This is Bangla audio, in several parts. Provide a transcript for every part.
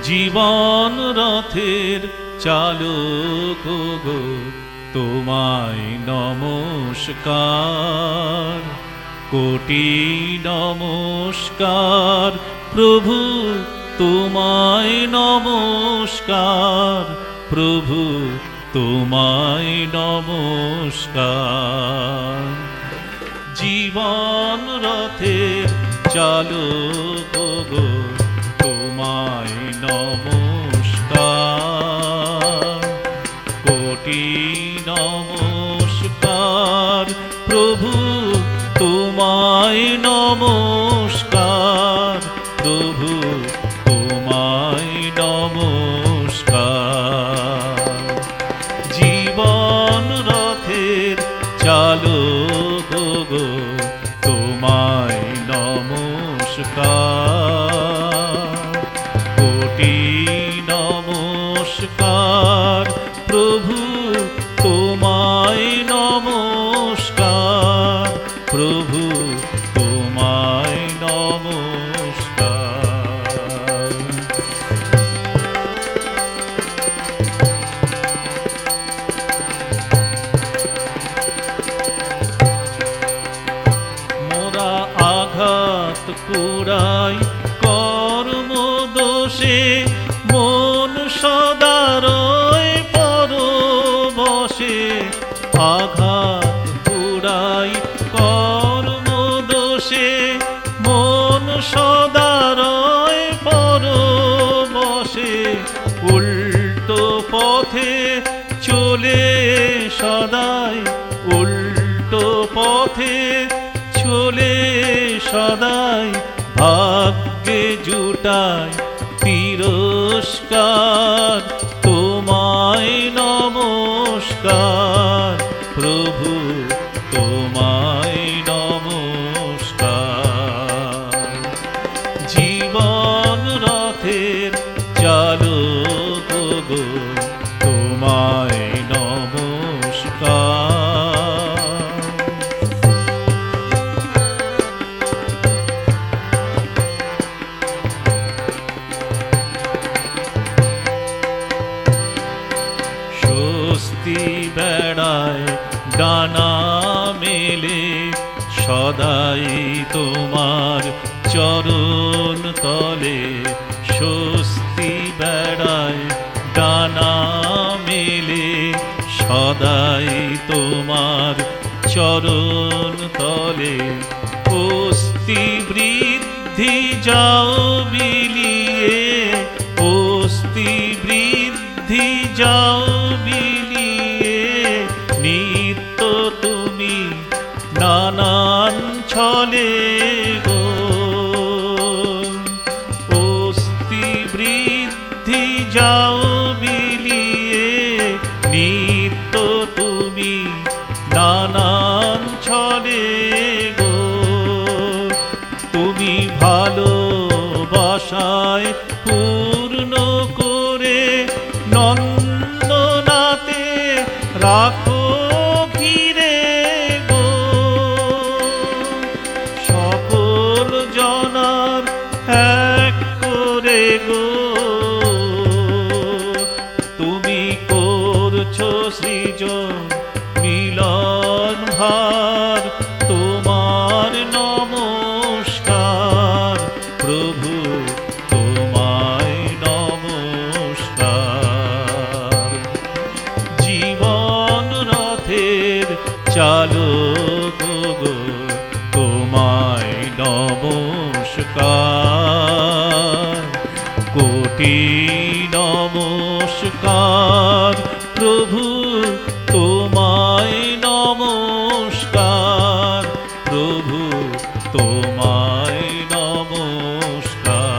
জীবন রথের চালক গো, তোমায় নমস্কার, কোটি নমস্কার প্রভু, তোমায় নমস্কার প্রভু, তোমায় নমস্কার। জীবন রথের চালক গো, তোমায় নমস্কার, কোটি নমস্কার প্রভু, তোমায় নমস্কার প্রভু, তোমায় নমস্কার। জীবন রথের চালক গো, তোমায় নমস্কার, কোটি নমস্কার প্রভু, তোমায় নমস্কার প্রভু, তোমায় নমস্কার। মোরা আঘাত কুড়াই কর্ম দোষে, মন সদারয় পরবশে। আঘাত কুড়াই কর্ম দোষে, মন সদারয় পরবশে। উল্টো পথে চলে সদাই, উল্টো পথে চলে সদাই। ভাগ্যে জুটায় তিরস্কার, তোমায় নমস্কার প্রভু, তোমায় নমস্কার। জীবন রথের চালক গো, তোমায় নমস্কার। স্বস্তি বেড়ায় ডানা মেলে, সদাই তোমার চরণ তলে। স্বস্তি বেড়ায় ডানা মেলে, সদাই তোমার চরণ তলে। অস্তি বৃদ্ধি যাও বিলিয়ে, অস্তি বৃদ্ধি যাও বিলিয়ে। নিত্য তুমি নানান ছলে গো, অস্তি বৃদ্ধি যাও বিলিয়ে। নিত্য তুমি নানান ছলে গো, তুমি ভালোবাসায় পূর্ণ করে নন্দনাতে রাখো ঘিরে গো। সকল জনার এক করে গো, তুমি করছো সৃজন মিলন ভার। তোমার নমস্কার প্রভু, তোমায় নমস্কার। জীবন রথের চালক গো, তোমায় নমস্কার, কোটি নমস্কার প্রভু, তোমায় নমস্কার প্রভু, তোমায় নমস্কার।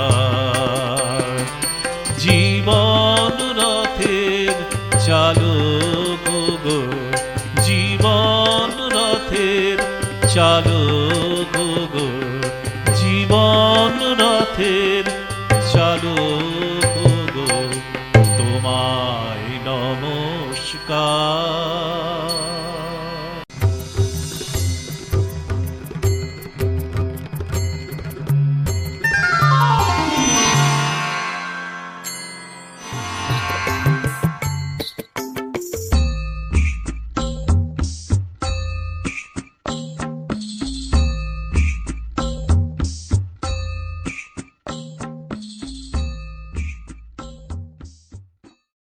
জীবন রথের চালক গো, জীবন রথের চালক গো, জীবন রথের চালক গো, তোমায় নমস্কার।